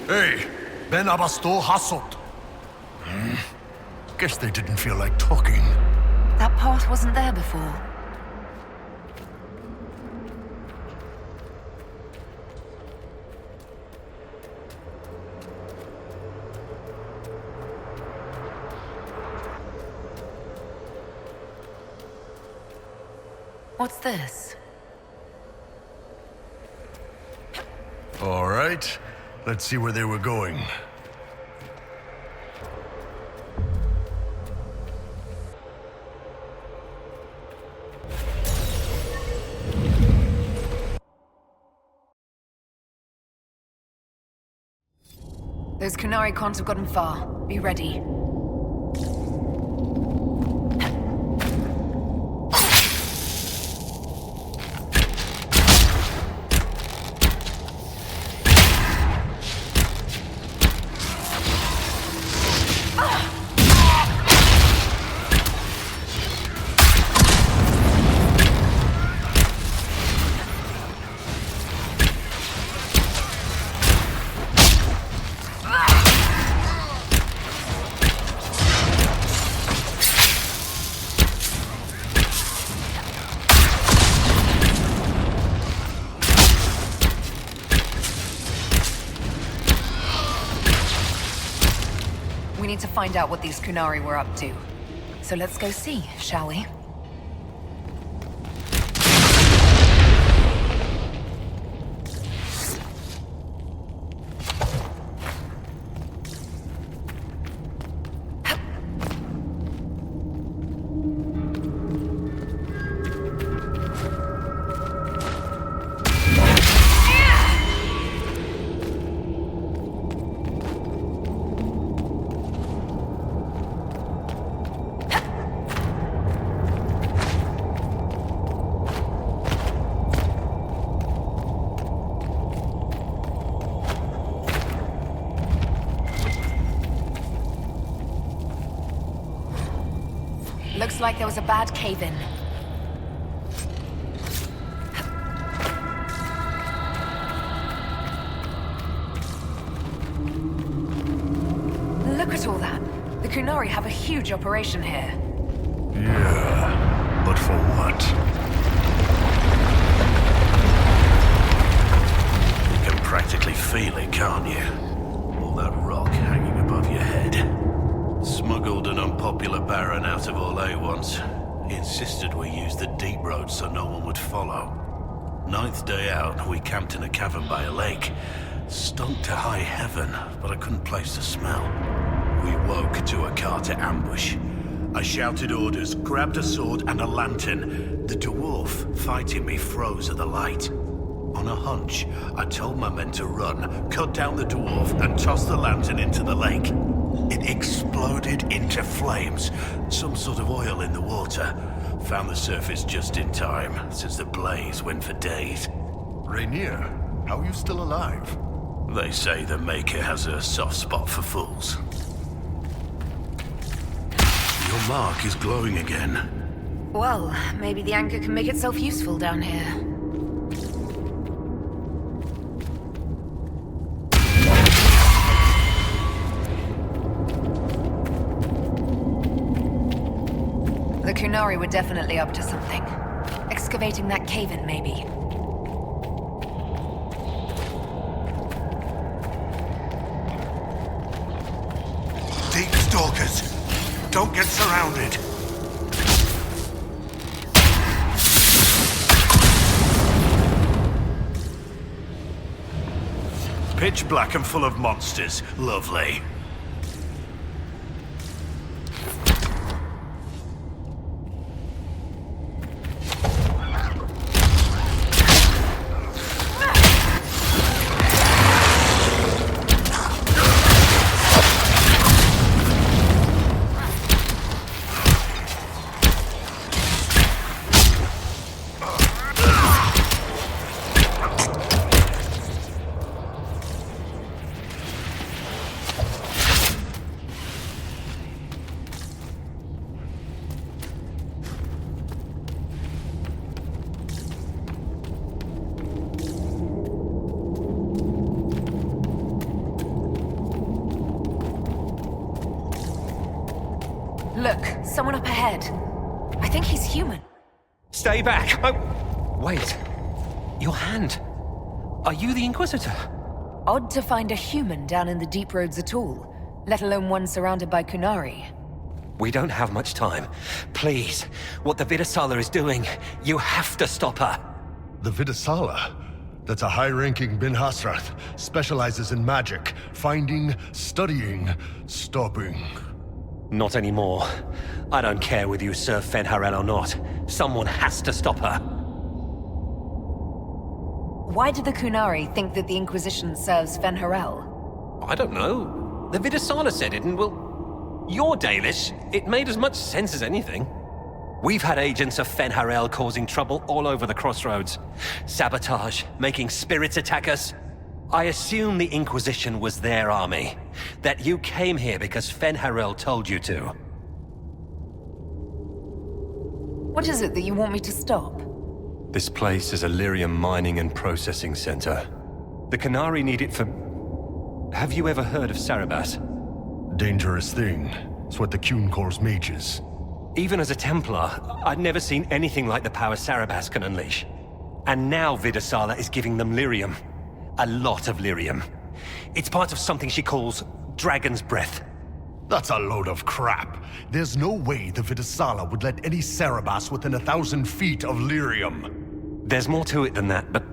Hey, Ben Abasto Hasot. Guess they didn't feel like talking. That path wasn't there before. What's this? All right, let's see where they were going. Those Kunari cons have gotten far. Be ready. We need to find out what these Kunari were up to. So let's go see, shall we? Looks like there was a bad cave-in. Look at all that. The Kunari have a huge operation here. Yeah, but for what? You can practically feel it, can't you? All that rock hanging above your head. Smuggled an unpopular baron out of Orlais once. He insisted we use the deep road so no one would follow. Ninth day out, we camped in a cavern by a lake. Stunk to high heaven, but I couldn't place the smell. We woke to a Carter ambush. I shouted orders, grabbed a sword and a lantern. The dwarf fighting me froze at the light. On a hunch, I told my men to run, cut down the dwarf and toss the lantern into the lake. It exploded into flames, some sort of oil in the water. Found the surface just in time, since the blaze went for days. Rainier, how are you still alive? They say the Maker has a soft spot for fools. Your mark is glowing again. Well, maybe the anchor can make itself useful down here. The Kunari were definitely up to something. Excavating that cave-in, maybe. Deep stalkers! Don't get surrounded! Pitch black and full of monsters. Lovely. someone up ahead. I think he's human. Stay back! Oh, wait. Your hand. Are you the Inquisitor? Odd to find a human down in the deep roads at all, let alone one surrounded by Kunari. We don't have much time. Please, what the Vidasala is doing, you have to stop her. The Vidasala? That's a high-ranking Bin Hasrath. Specializes in magic. Finding, studying, stopping. Not anymore. I don't care whether you serve Fenharel or not. Someone has to stop her. Why did the Kunari think that the Inquisition serves Fenharel? I don't know. The Vidasala said it, and well... You're Dalish. It made as much sense as anything. We've had agents of Fenharel causing trouble all over the crossroads. Sabotage, making spirits attack us. I assume the Inquisition was their army. That you came here because Fenharel told you to. What is it that you want me to stop? This place is a lyrium mining and processing center. The Kунari need it for... Have you ever heard of Sarabas? Dangerous thing. It's what the Qun calls mages. Even as a Templar, I'd never seen anything like the power Sarabas can unleash. And now Vidasala is giving them lyrium. A lot of lyrium. It's part of something she calls Dragon's Breath. That's a load of crap. There's no way the Vidasala would let any Sarabas within 1,000 feet of lyrium. There's more to it than that, but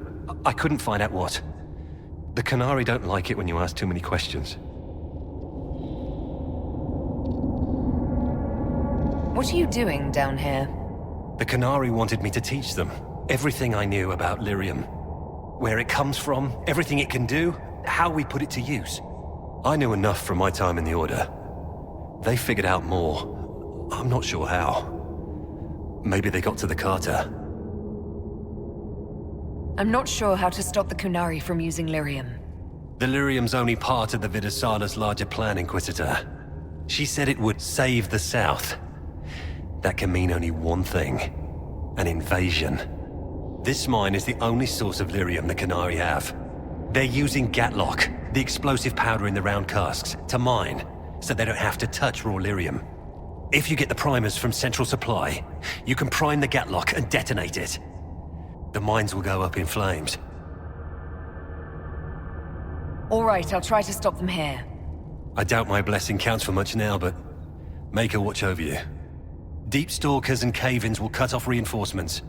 I couldn't find out what. The Kунari don't like it when you ask too many questions. What are you doing down here? The Kунari wanted me to teach them everything I knew about lyrium. Where it comes from, everything it can do, how we put it to use. I knew enough from my time in the Order. They figured out more. I'm not sure how. Maybe they got to the Carter. I'm not sure how to stop the Kunari from using lyrium. The lyrium's only part of the Vidasala's larger plan, Inquisitor. She said it would save the South. That can mean only one thing. An invasion. This mine is the only source of lyrium the Kунari have. They're using Gatlock, the explosive powder in the round casks, to mine, so they don't have to touch raw lyrium. If you get the primers from Central Supply, you can prime the Gatlock and detonate it. The mines will go up in flames. All right, I'll try to stop them here. I doubt my blessing counts for much now, but make her watch over you. Deep Stalkers and cave-ins will cut off reinforcements,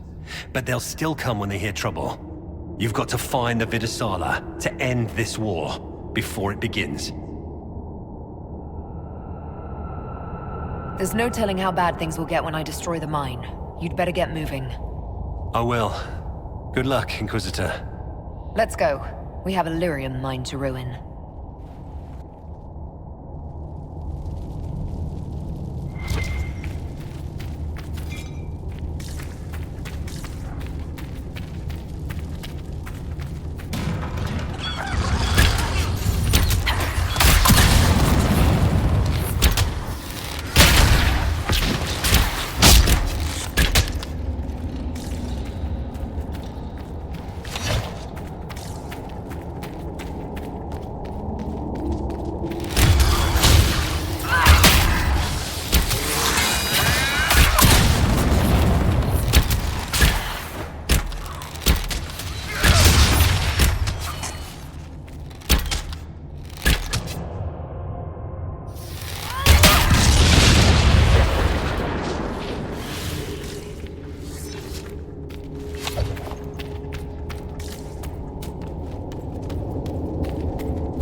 but they'll still come when they hear trouble. You've got to find the Vidasala to end this war before it begins. There's no telling how bad things will get when I destroy the mine. You'd better get moving. I will. Good luck, Inquisitor. Let's go. We have a lyrium mine to ruin.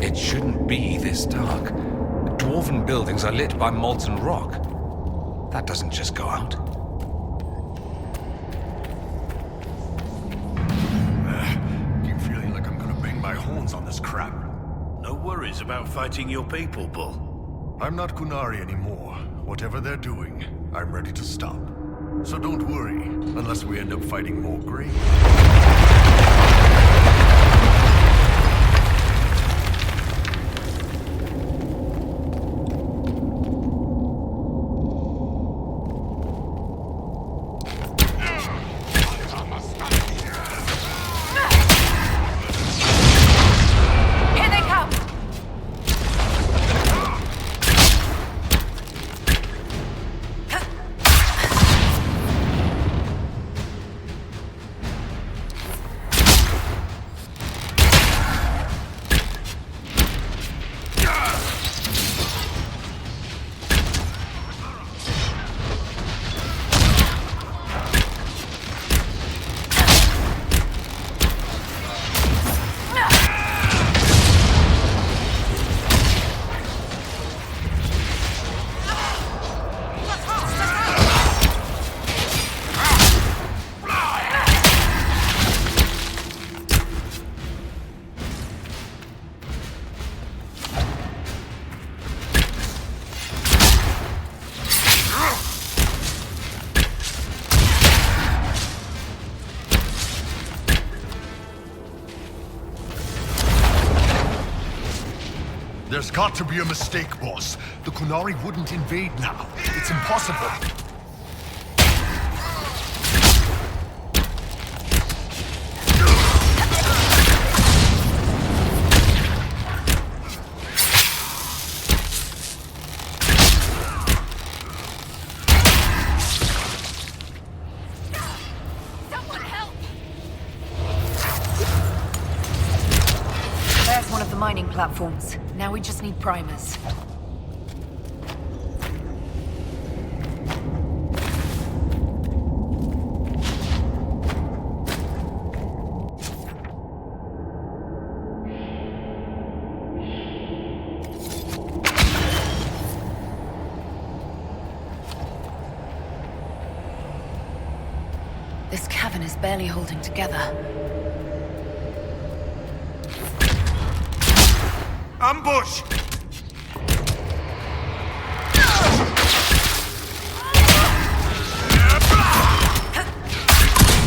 It shouldn't be this dark. The dwarven buildings are lit by molten rock. That doesn't just go out. Keep feeling like I'm gonna bang my horns on this crap. No worries about fighting your people, Bull. I'm not Kunari anymore. Whatever they're doing, I'm ready to stop. So don't worry, unless we end up fighting more graves. There's got to be a mistake, boss. The Kunari wouldn't invade now. It's impossible. Mining platforms. Now we just need primers. This cavern is barely holding together. Ambush!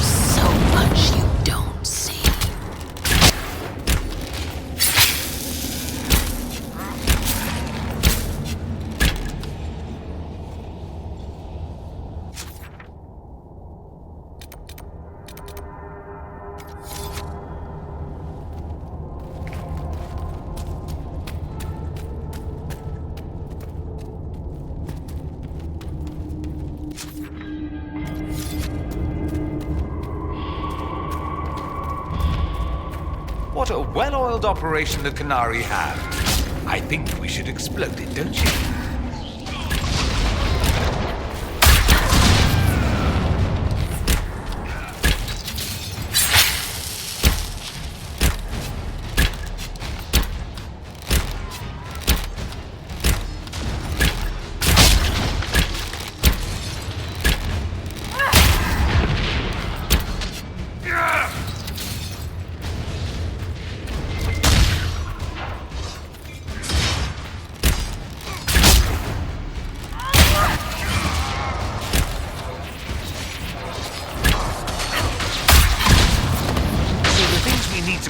So much you don't see. What a well-oiled operation the Kунari have. I think we should explode it, don't you?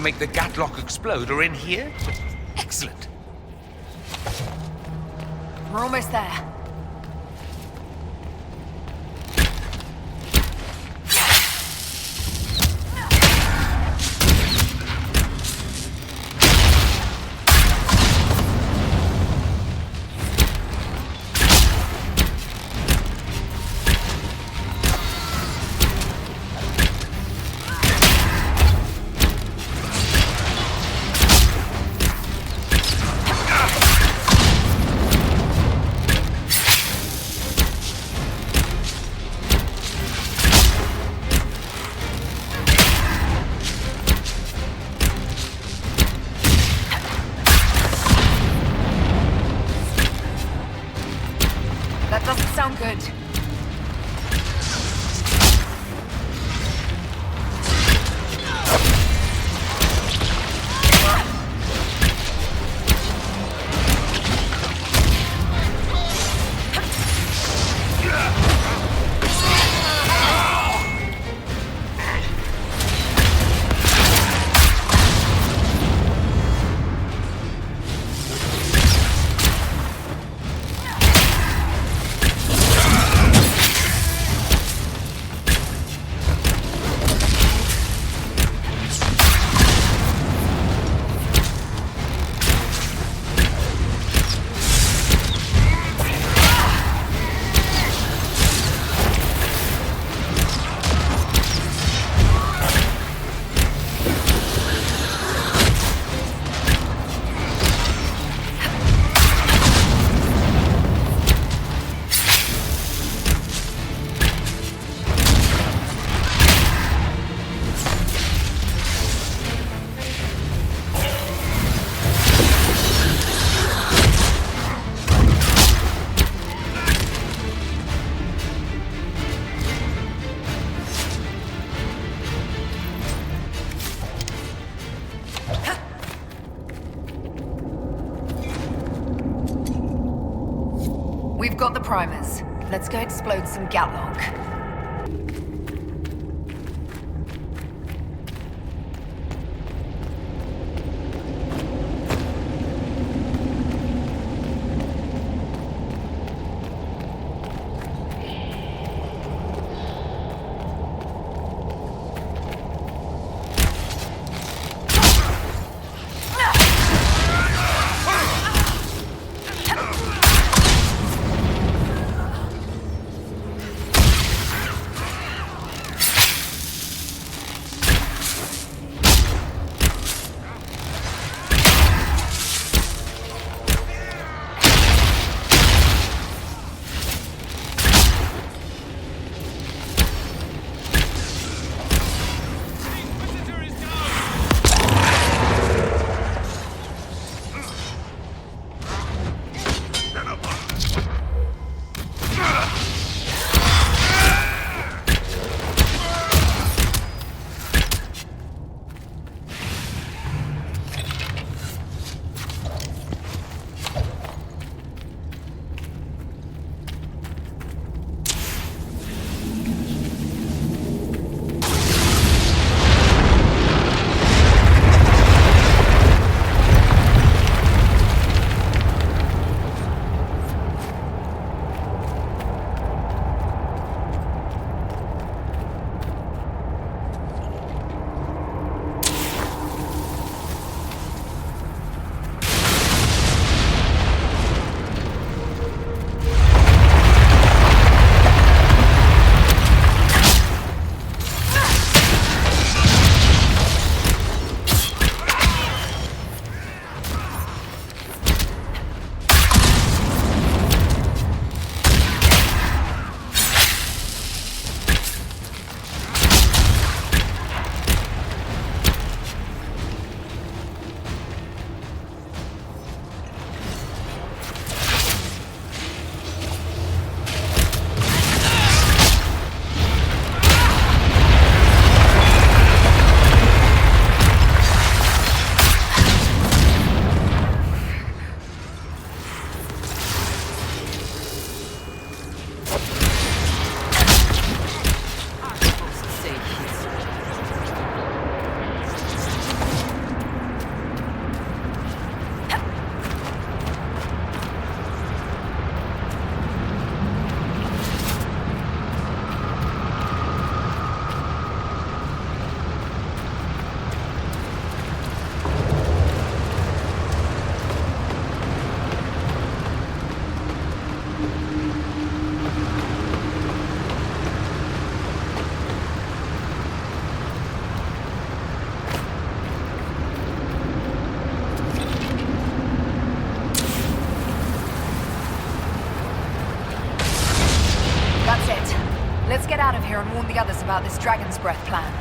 Make the Gatlock explode are in here? Excellent. We're almost there. That doesn't sound good. We've got the primers. Let's go explode some Gatlock. here and warn the others about this Dragon's Breath plan.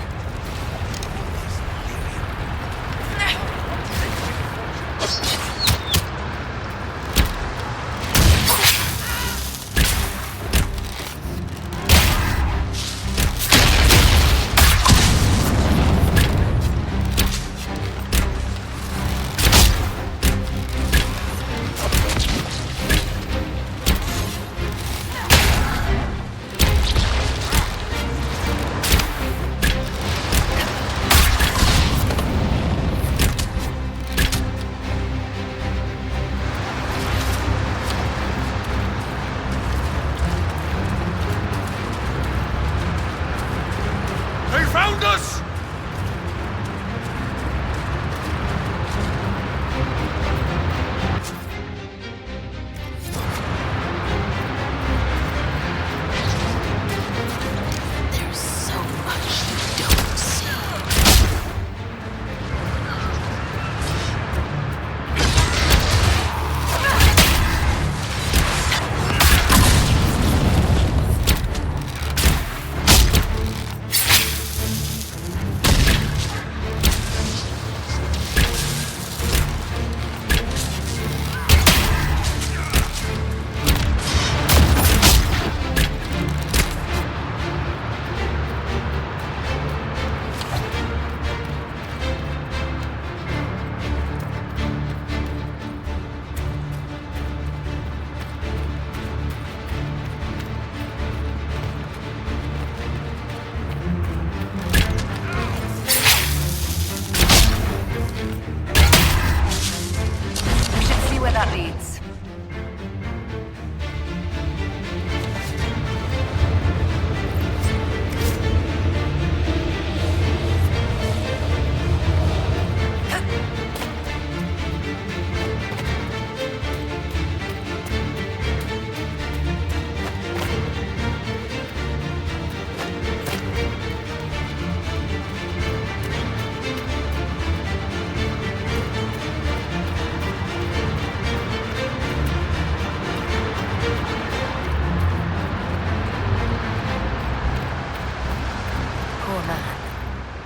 They found us! There's so much you don't see. That leads.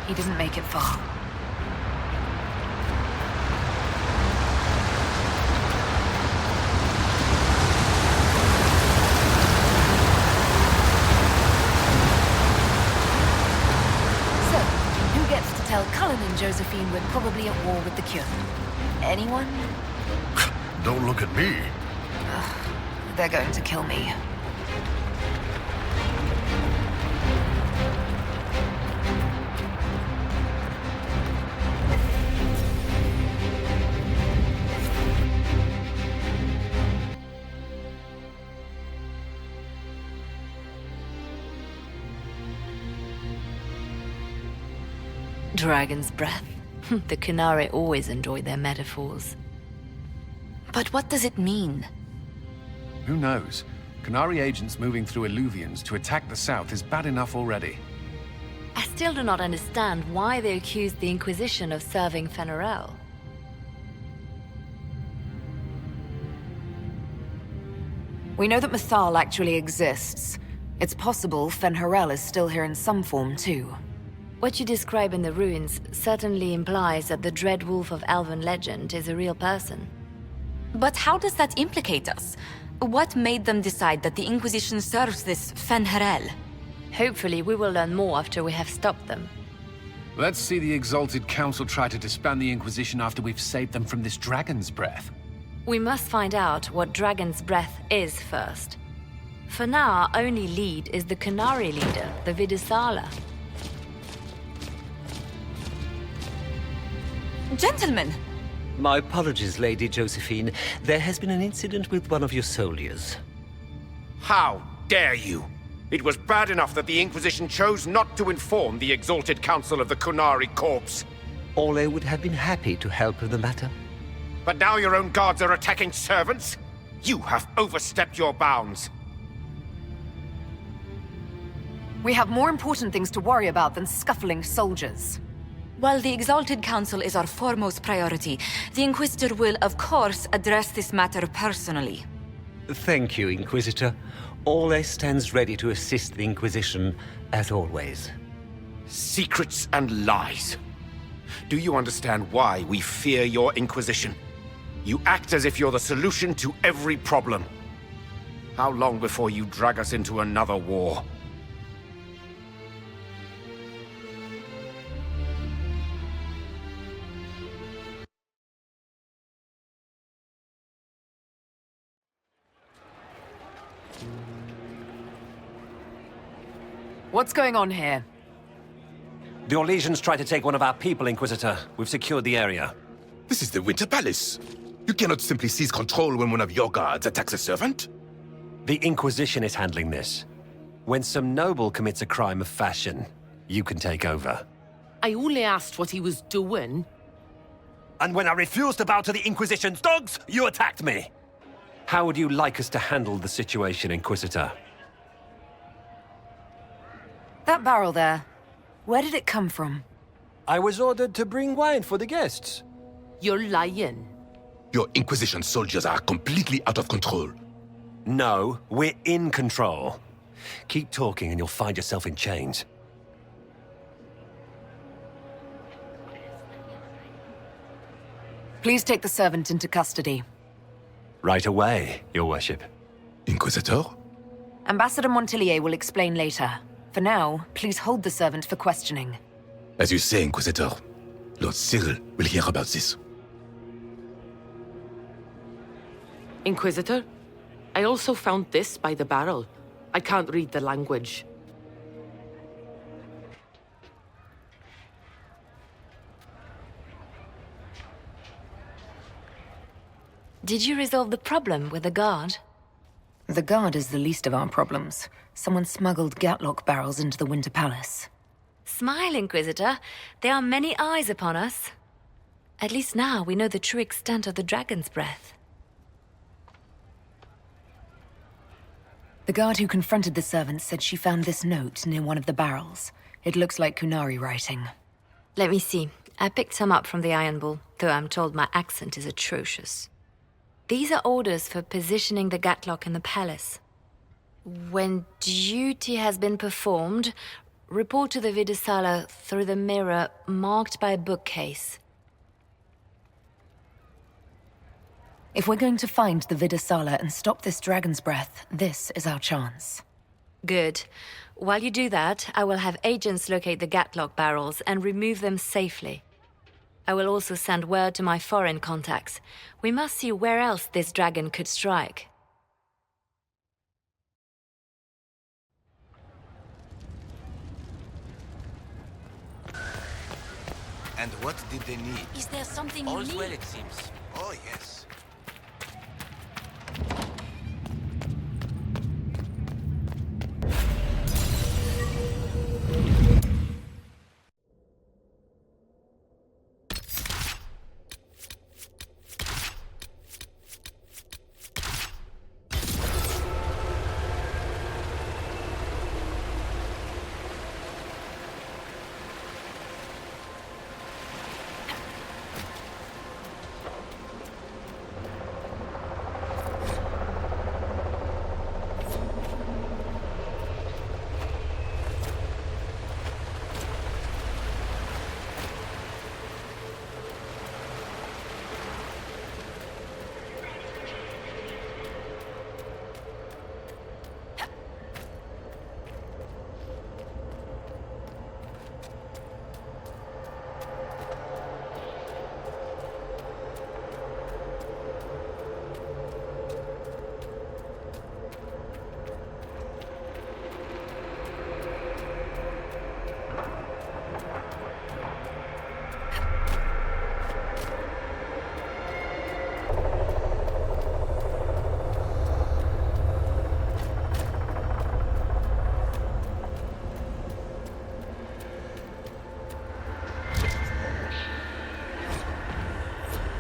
He didn't make it far. So, who gets to tell Cullen and Josephine we're probably at war with the Cure? Anyone? Don't look at me. They're going to kill me. Dragon's breath. The Kунari always enjoy their metaphors. But what does it mean? Who knows? Kунari agents moving through Illuvians to attack the south is bad enough already. I still do not understand why they accused the Inquisition of serving Fen'Arel. We know that Mythal actually exists. It's possible Fen'Arel is still here in some form, too. What you describe in the ruins certainly implies that the Dread Wolf of Elven legend is a real person. But how does that implicate us? What made them decide that the Inquisition serves this Fen'Arel? Hopefully we will learn more after we have stopped them. Let's see the Exalted Council try to disband the Inquisition after we've saved them from this Dragon's Breath. We must find out what Dragon's Breath is first. For now, our only lead is the Kунari leader, the Vidisala. Gentlemen! My apologies, Lady Josephine. There has been an incident with one of your soldiers. How dare you! It was bad enough that the Inquisition chose not to inform the Exalted Council of the Kунari corpse. Ole would have been happy to help with the matter. But now your own guards are attacking servants? You have overstepped your bounds. We have more important things to worry about than scuffling soldiers. While the Exalted Council is our foremost priority, the Inquisitor will, of course, address this matter personally. Thank you, Inquisitor. always stands ready to assist the Inquisition, as always. Secrets and lies. Do you understand why we fear your Inquisition? You act as if you're the solution to every problem. How long before you drag us into another war? What's going on here? The Orlesians tried to take one of our people, Inquisitor. We've secured the area. This is the Winter Palace. You cannot simply seize control when one of your guards attacks a servant. The Inquisition is handling this. When some noble commits a crime of fashion, you can take over. I only asked what he was doing. And when I refused to bow to the Inquisition's dogs, you attacked me! How would you like us to handle the situation, Inquisitor? That barrel there, where did it come from? I was ordered to bring wine for the guests. You're lying. Your Inquisition soldiers are completely out of control. No, we're in control. Keep talking and you'll find yourself in chains. Please take the servant into custody. Right away, Your Worship. Inquisitor? Ambassador Montillier will explain later. For now, please hold the servant for questioning. As you say, Inquisitor. Lord Cyril will hear about this. Inquisitor, I also found this by the barrel. I can't read the language. Did you resolve the problem with the guard? The guard is the least of our problems. Someone smuggled Gatlock barrels into the Winter Palace. Smile, Inquisitor. There are many eyes upon us. At least now we know the true extent of the dragon's breath. The guard who confronted the servant said she found this note near one of the barrels. It looks like Kunari writing. Let me see. I picked some up from the Iron Bull, though I'm told my accent is atrocious. These are orders for positioning the Gatlock in the palace. When duty has been performed, report to the Vidisala through the mirror marked by a bookcase. If we're going to find the Vidisala and stop this dragon's breath, this is our chance. Good. While you do that, I will have agents locate the Gatlock barrels and remove them safely. I will also send word to my foreign contacts. We must see where else this dragon could strike. And what did they need? Is there something you All's need? well, it seems. Oh, yes.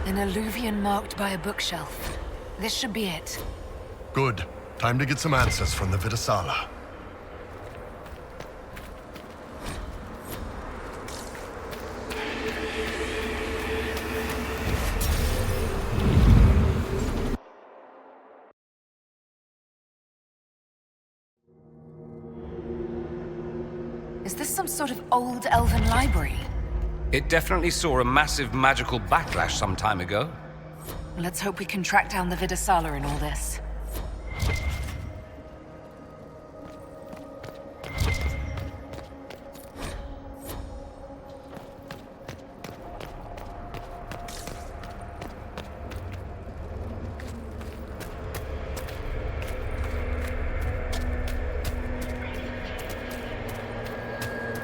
An alluvion marked by a bookshelf. This should be it. Good. Time to get some answers from the Vidisala. Is this some sort of old elven library? It definitely saw a massive magical backlash some time ago. Let's hope we can track down the Vidasala in all this.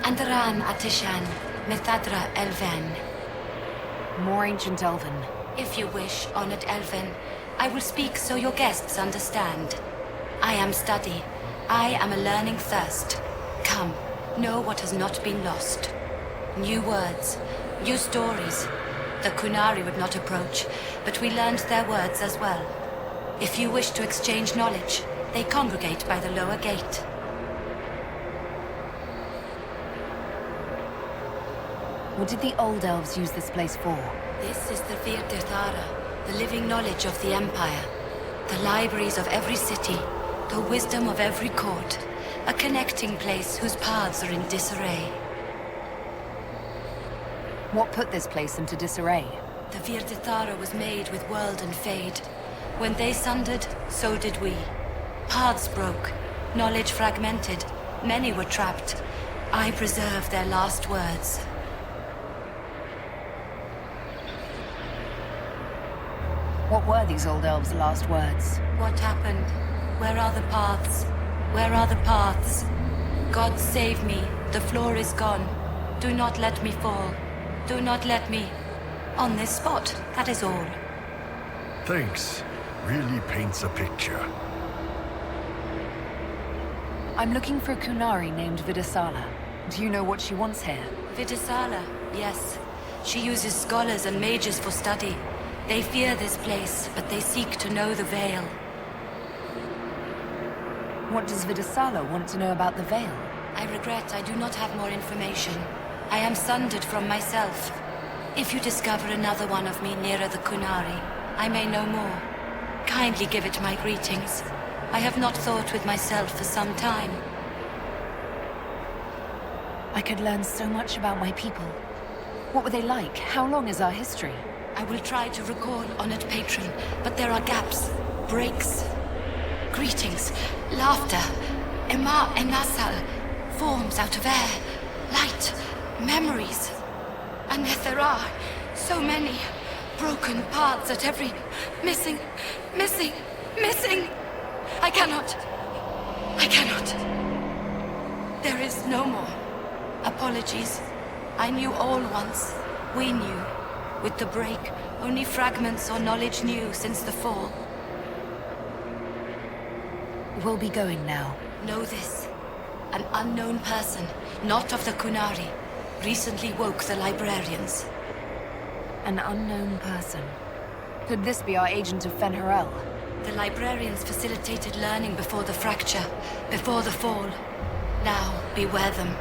Andaran Atishan, Methadra Elven. More ancient elven. If you wish, honored Elven, I will speak so your guests understand. I am study. I am a learning thirst. Come, know what has not been lost. New words, new stories. The Kunari would not approach, but we learned their words as well. If you wish to exchange knowledge, they congregate by the lower gate. What did the old elves use this place for? This is the Virtirthara, the living knowledge of the Empire. The libraries of every city, the wisdom of every court. A connecting place whose paths are in disarray. What put this place into disarray? The Virtirthara was made with world and fade. When they sundered, so did we. Paths broke, knowledge fragmented, many were trapped. I preserve their last words. What were these old elves' last words? What happened? Where are the paths? Where are the paths? God save me, the floor is gone. Do not let me fall. Do not let me... on this spot, that is all. Thanks. Really paints a picture. I'm looking for a Kunari named Vidasala. Do you know what she wants here? Vidasala, yes. She uses scholars and mages for study. They fear this place, but they seek to know the Veil. What does Vidasala want to know about the Veil? I regret I do not have more information. I am sundered from myself. If you discover another one of me nearer the Kunari, I may know more. Kindly give it my greetings. I have not thought with myself for some time. I could learn so much about my people. What were they like? How long is our history? I will try to recall, honored patron, but there are gaps, breaks. Greetings, laughter, Ema Enasal, forms out of air, light, memories. And yet there are so many broken paths at every missing. I cannot. There is no more. Apologies. I knew all once. We knew. With the break, only fragments or knowledge new since the fall. We'll be going now. Know this. An unknown person, not of the Kunari, recently woke the librarians. An unknown person. Could this be our agent of Fen'Harel? The librarians facilitated learning before the fracture, before the fall. Now, beware them.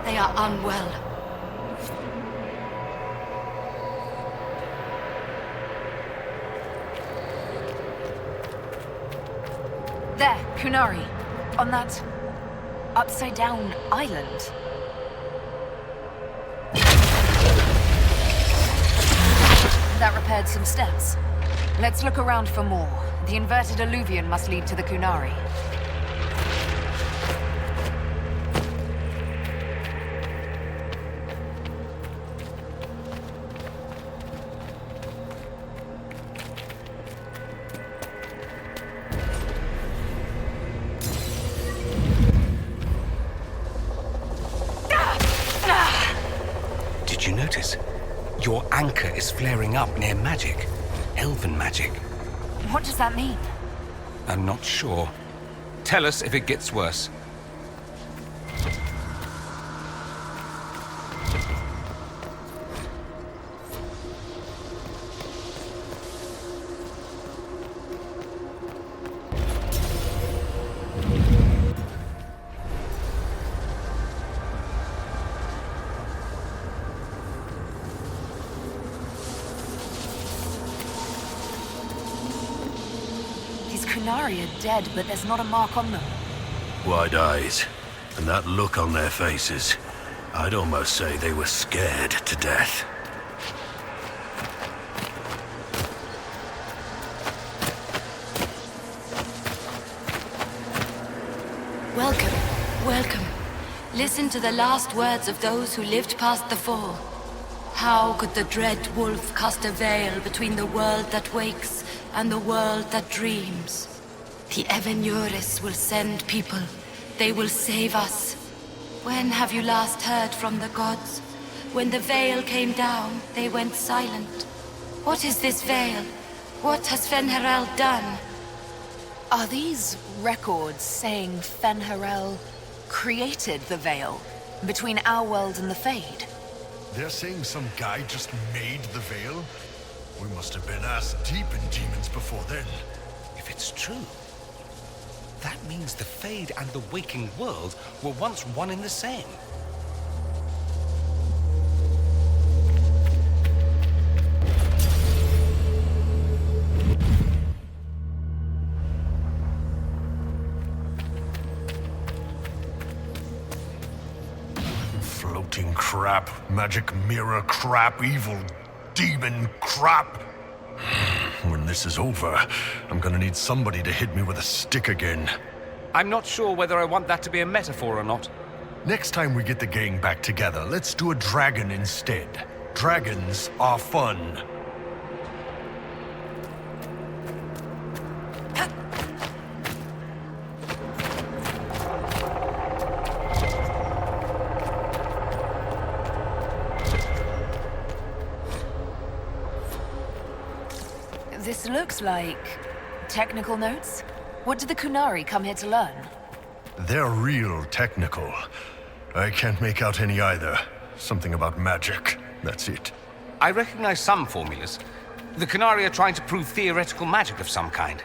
They are unwell. There, Kunari. On that... upside-down island. That repaired some steps. Let's look around for more. The inverted alluvion must lead to the Kunari. Did you notice? Your anchor is flaring up near magic. Elven magic. What does that mean? I'm not sure. Tell us if it gets worse. These Kunari are dead, but there's not a mark on them. Wide eyes. And that look on their faces, I'd almost say they were scared to death. Welcome, welcome. Listen to the last words of those who lived past the fall. How could the dread wolf cast a veil between the world that wakes and the world that dreams? The Evenures will send people. They will save us. When have you last heard from the gods? When the veil came down, they went silent. What is this veil? What has Fen'Harel done? Are these records saying Fen'Harel created the veil between our world and the Fade? They're saying some guy just made the veil? We must have been ass deep in demons before then. If it's true, that means the Fade and the waking world were once one and the same. Floating crap, magic mirror crap, evil demon crap. When this is over, I'm gonna need somebody to hit me with a stick again. I'm not sure whether I want that to be a metaphor or not. Next time we get the gang back together, let's do a dragon instead. Dragons are fun. This looks like technical notes. What did the Kunari come here to learn? They're real technical. I can't make out any either. Something about magic. That's it. I recognize some formulas. The Kунari are trying to prove theoretical magic of some kind.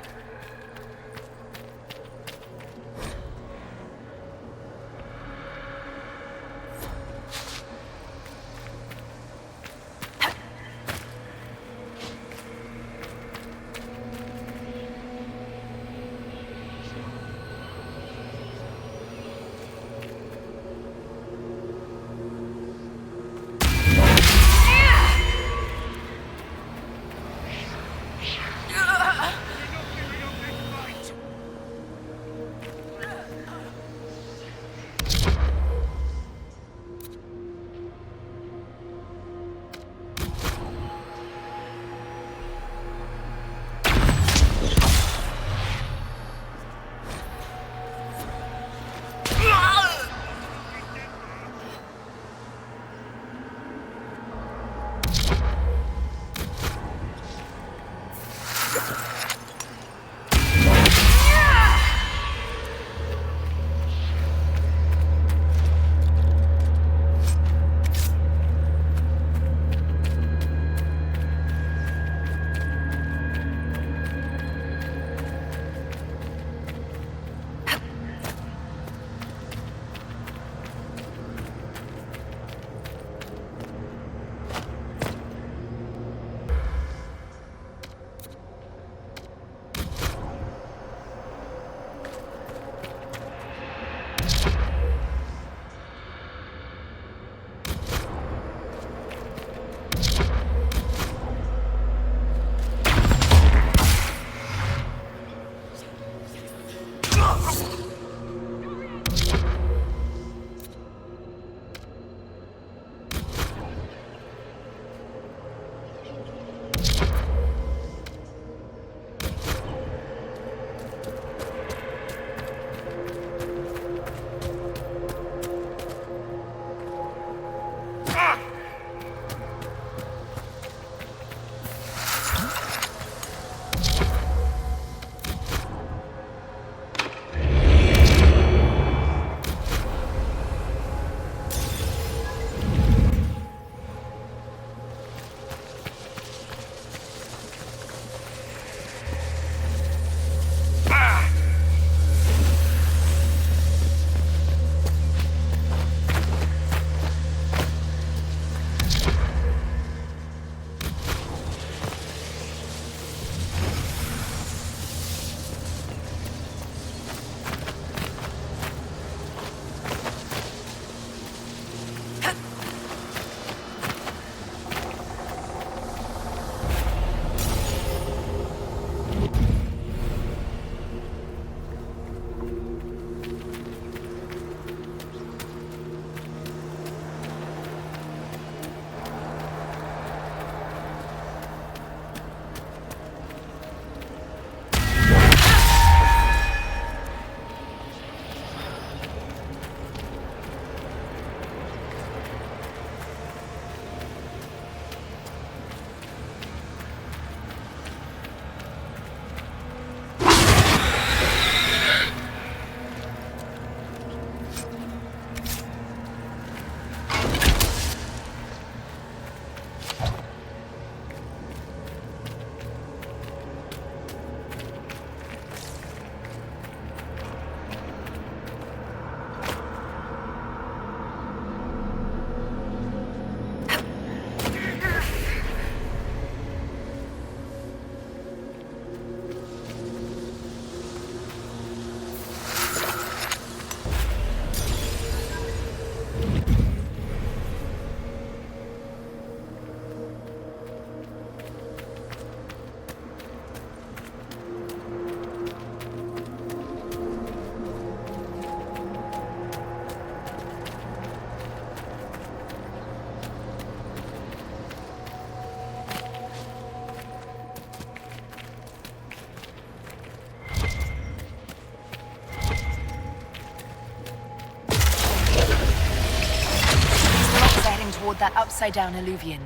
toward that upside-down alluvion.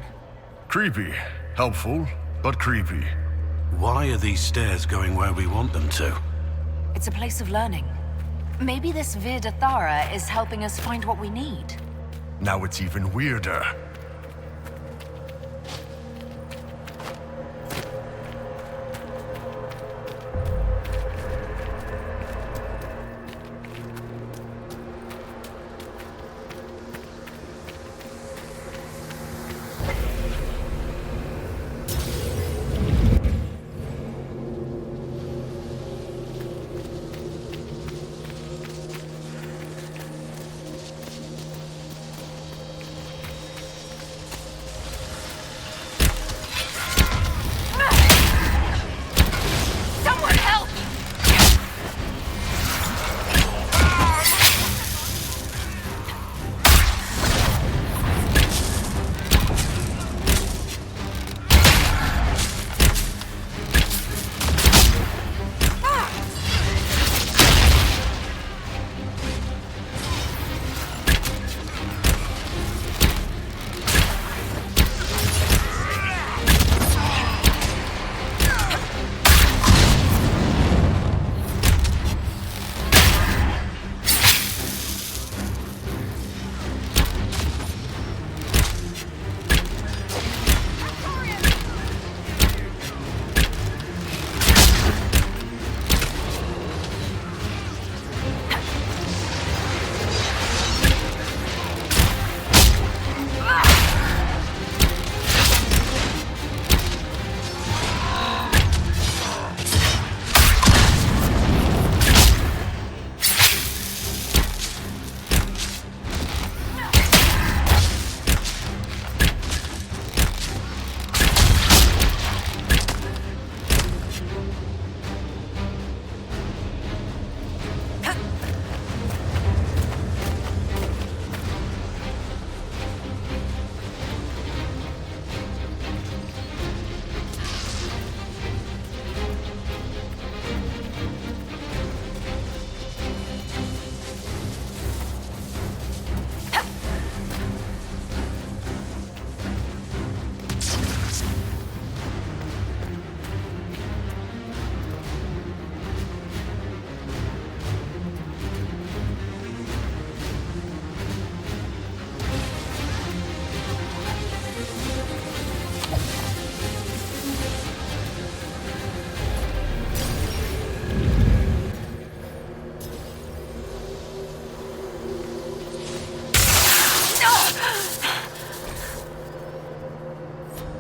Creepy. Helpful, but creepy. Why are these stairs going where we want them to? It's a place of learning. Maybe this Vir Dathara is helping us find what we need. Now it's even weirder.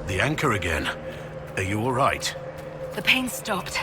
The anchor again. Are you all right? The pain stopped.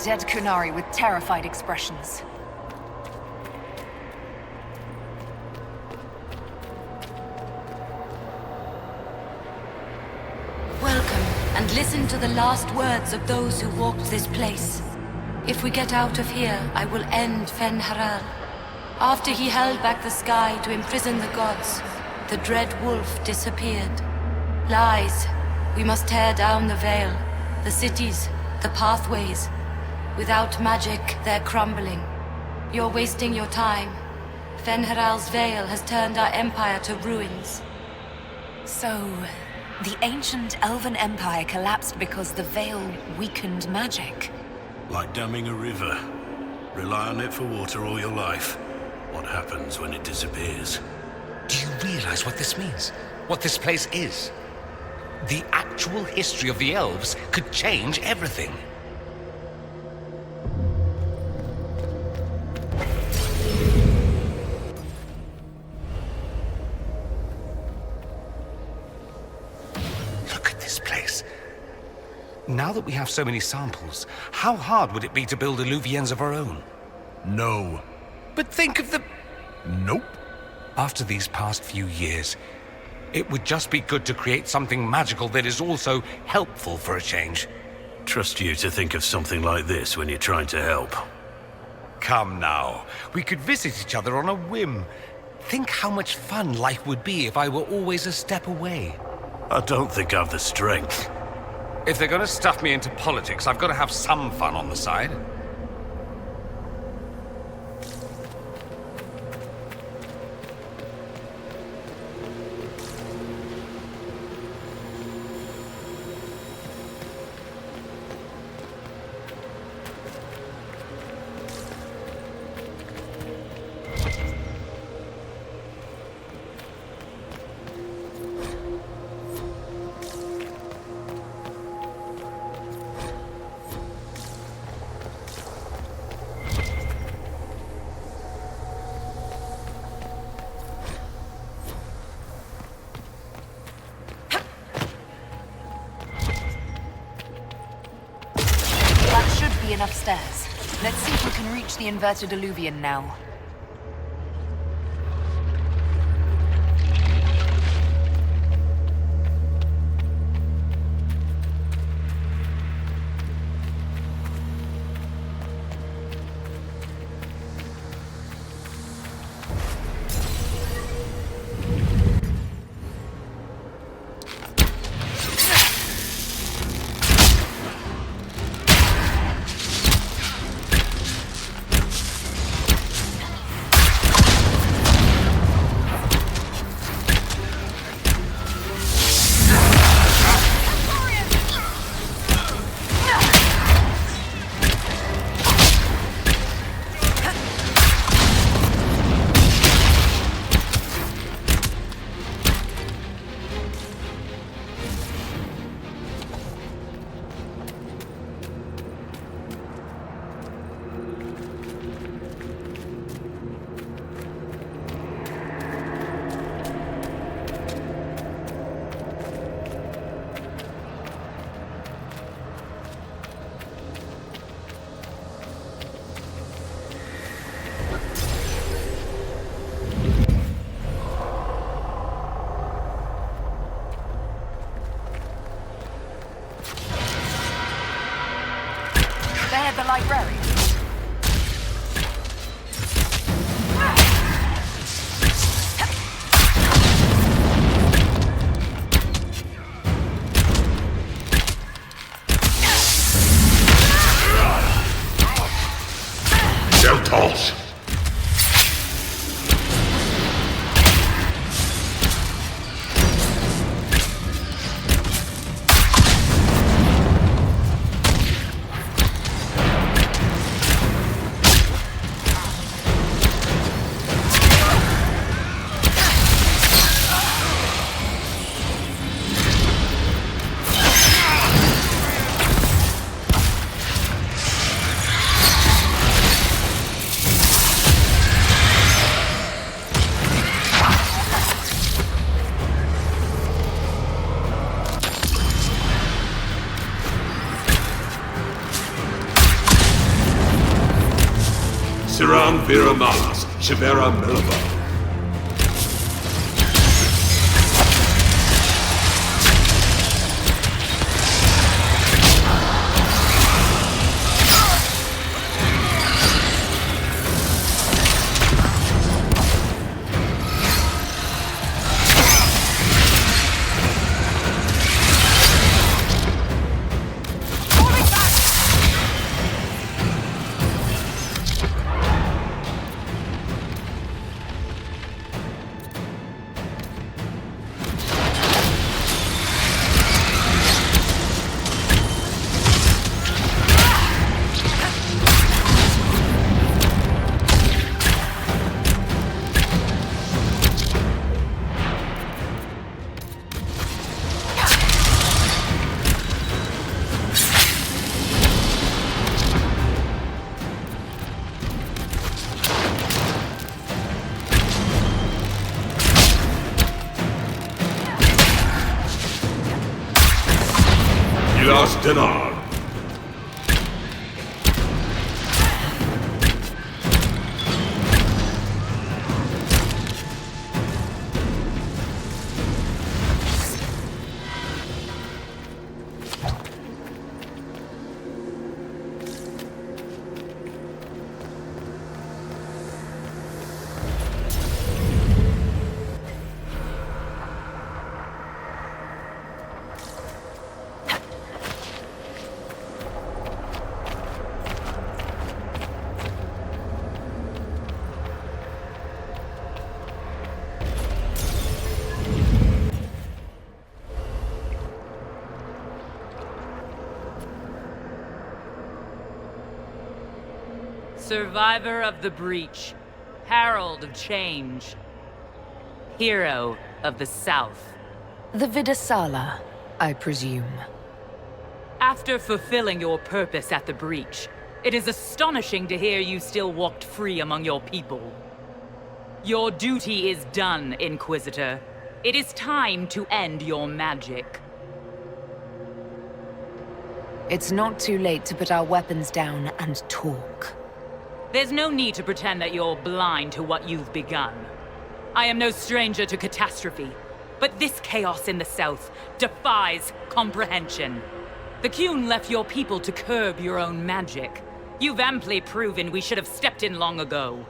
Dead Kunari with terrified expressions. Welcome, and listen to the last words of those who walked this place. If we get out of here, I will end Fen'Harel. After he held back the sky to imprison the gods, the dread wolf disappeared. Lies. We must tear down the veil, the cities, the pathways. Without magic, they're crumbling. You're wasting your time. Fen'Harel's veil has turned our empire to ruins. So, the ancient elven empire collapsed because the veil weakened magic? Like damming a river. Rely on it for water all your life. What happens when it disappears? Do you realize what this means? What this place is? The actual history of the elves could change everything. Look at this place. Now that we have so many samples, how hard would it be to build Illuvians of our own? No. But think of the... Nope. After these past few years, it would just be good to create something magical that is also helpful for a change. Trust you to think of something like this when you're trying to help. Come now, we could visit each other on a whim. Think how much fun life would be if I were always a step away. I don't think I've the strength. If they're gonna stuff me into politics, I've got to have some fun on the side. Enough stairs. Let's see if we can reach the inverted alluvian now. The librarian. Deltos! Siran Viramalas, Shivera Milaba. PROXOHDENIER. Survivor of the breach, herald of change, hero of the South. The Vidasala, I presume. After fulfilling your purpose at the breach, it is astonishing to hear you still walked free among your people. Your duty is done, Inquisitor. It is time to end your magic. It's not too late to put our weapons down and talk. There's no need to pretend that you're blind to what you've begun. I am no stranger to catastrophe, but this chaos in the South defies comprehension. The Qun left your people to curb your own magic. You've amply proven we should have stepped in long ago.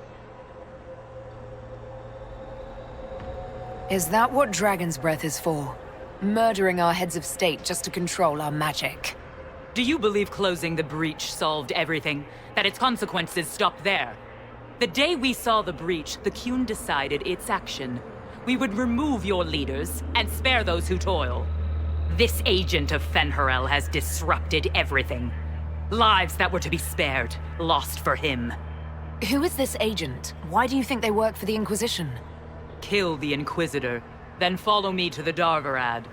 Is that what Dragon's Breath is for? Murdering our heads of state just to control our magic? Do you believe closing the breach solved everything? That its consequences stopped there? The day we saw the breach, the Qun decided its action. We would remove your leaders and spare those who toil. This agent of Fenharel has disrupted everything. Lives that were to be spared, lost for him. Who is this agent? Why do you think they work for the Inquisition? Kill the Inquisitor, then follow me to the Darvarad.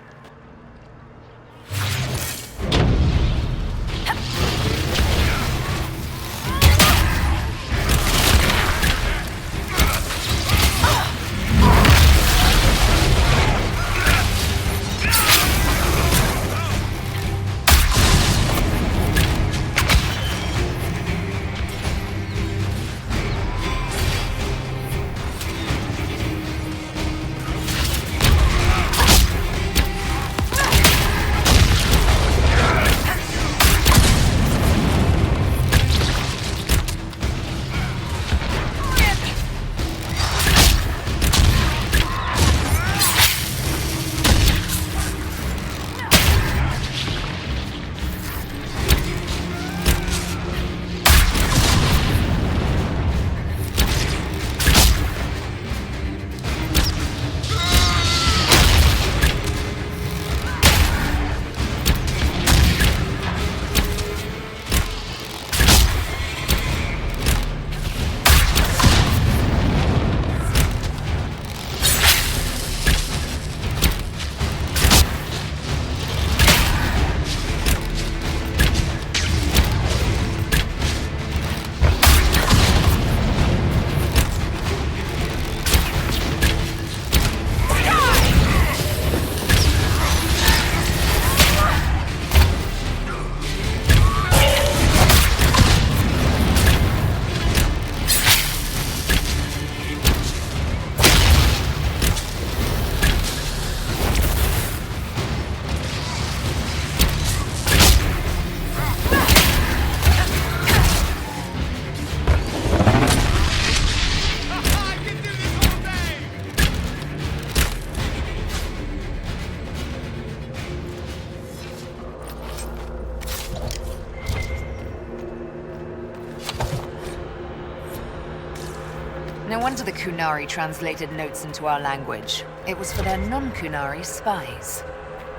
No wonder the Kunari translated notes into our language. It was for their non-Kunari spies.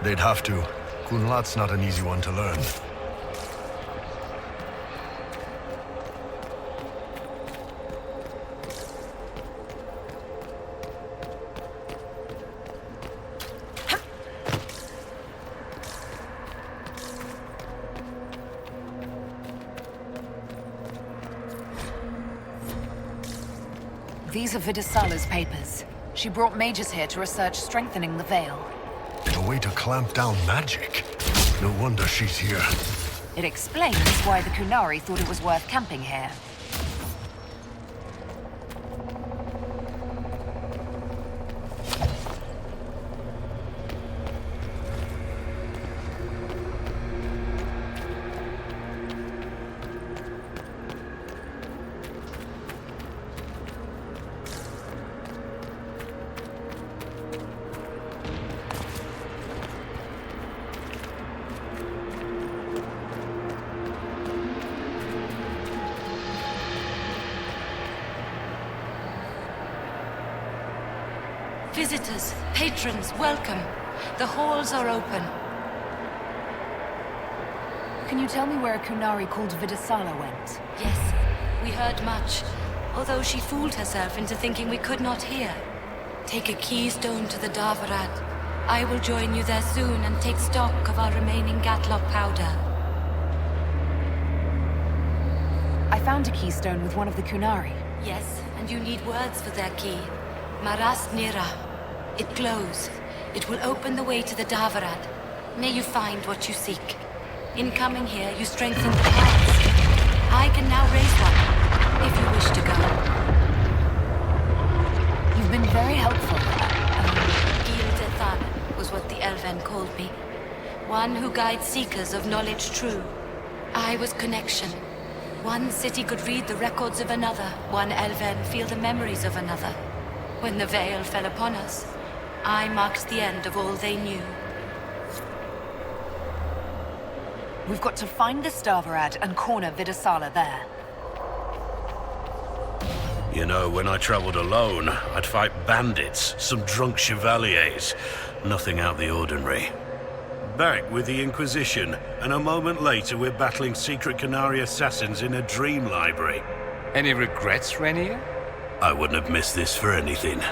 They'd have to. Kunlat's not an easy one to learn. These are Vidasala's papers. She brought mages here to research strengthening the veil. A way to clamp down magic. No wonder she's here. It explains why the Kunari thought it was worth camping here. Visitors, patrons, welcome. The halls are open. Can you tell me where a Kunari called Vidasala went? Yes, we heard much, although she fooled herself into thinking we could not hear. Take a keystone to the Davarad. I will join you there soon and take stock of our remaining Gatlock powder. I found a keystone with one of the Kunari. Yes, and you need words for their key. Maras Nira. It glows. It will open the way to the Davarad. May you find what you seek. In coming here, you strengthen the plans. I can now raise one, if you wish to go. You've been very helpful. Gildethan was what the Elven called me. One who guides seekers of knowledge true. I was connection. One city could read the records of another. One Elven feel the memories of another. When the veil fell upon us, I marked the end of all they knew. We've got to find the Davarad and corner Vidasala there. You know, when I traveled alone, I'd fight bandits, some drunk chevaliers. Nothing out the ordinary. Back with the Inquisition, and a moment later we're battling secret Kунari assassins in a dream library. Any regrets, Rainier? I wouldn't have missed this for anything.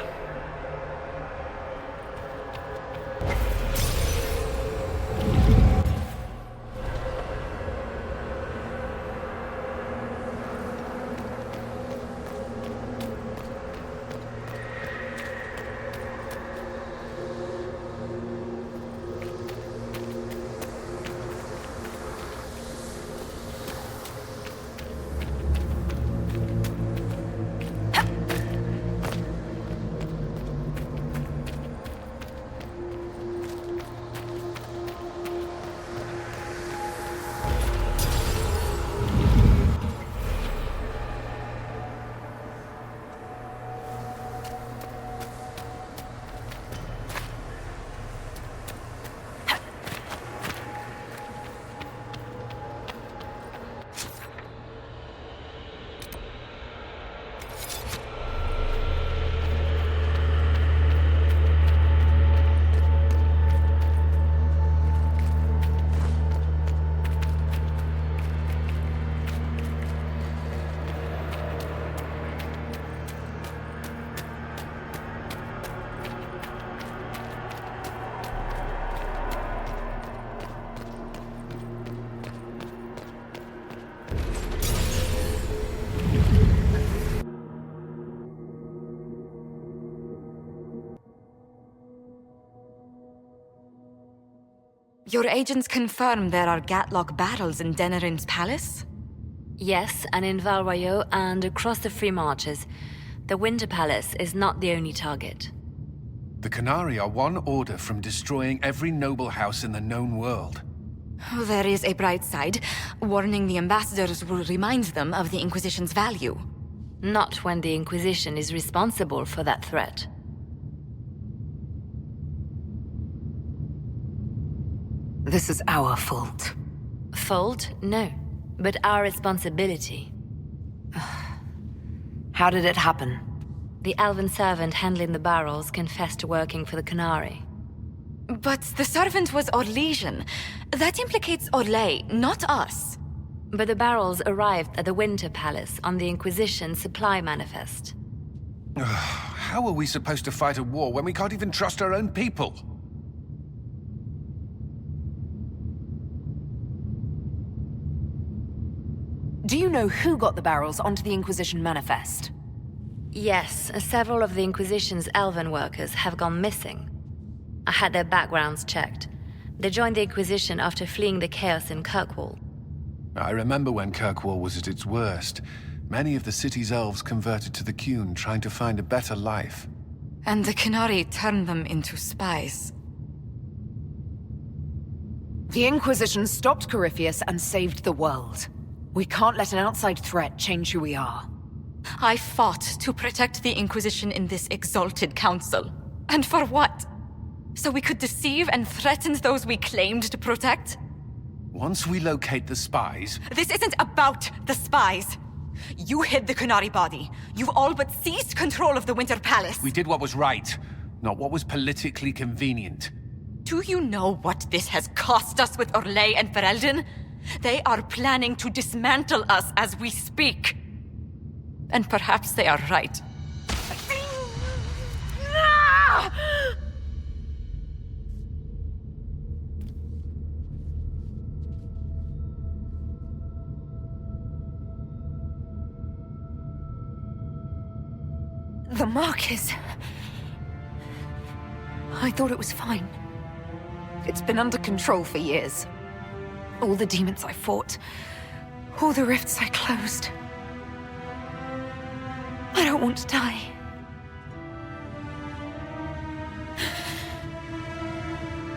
Your agents confirm there are Gatlock battles in Denerim's palace? Yes, and in Val Royeaux and across the Free Marches. The Winter Palace is not the only target. The Kунari are one order from destroying every noble house in the known world. There is a bright side. Warning the ambassadors will remind them of the Inquisition's value. Not when the Inquisition is responsible for that threat. This is our fault. Fault? No. But our responsibility. How did it happen? The elven servant handling the barrels confessed to working for the Kунari. But the servant was Orlesian. That implicates Orlais, not us. But the barrels arrived at the Winter Palace on the Inquisition supply manifest. How are we supposed to fight a war when we can't even trust our own people? Do you know who got the barrels onto the Inquisition manifest? Yes, several of the Inquisition's elven workers have gone missing. I had their backgrounds checked. They joined the Inquisition after fleeing the chaos in Kirkwall. I remember when Kirkwall was at its worst. Many of the city's elves converted to the Qun, trying to find a better life. And the Kynari turned them into spies. The Inquisition stopped Corypheus and saved the world. We can't let an outside threat change who we are. I fought to protect the Inquisition in this exalted council. And for what? So we could deceive and threaten those we claimed to protect? Once we locate the spies... This isn't about the spies. You hid the Kynari body. You've all but seized control of the Winter Palace. We did what was right, not what was politically convenient. Do you know what this has cost us with Orlais and Ferelden? They are planning to dismantle us as we speak. And perhaps they are right. The Marquis. I thought it was fine. It's been under control for years. All the demons I fought, all the rifts I closed. I don't want to die.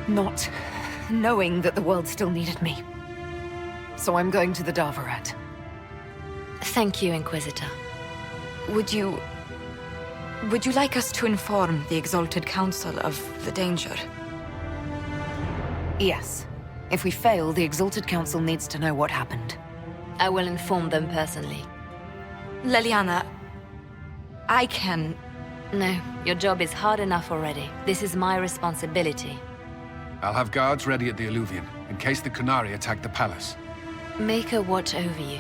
Not knowing that the world still needed me. So I'm going to the Davarat. Thank you, Inquisitor. Would you like us to inform the Exalted Council of the danger? Yes. If we fail, the Exalted Council needs to know what happened. I will inform them personally. Leliana, I can... No, your job is hard enough already. This is my responsibility. I'll have guards ready at the Alluvion, in case the Kунari attack the palace. Make her watch over you.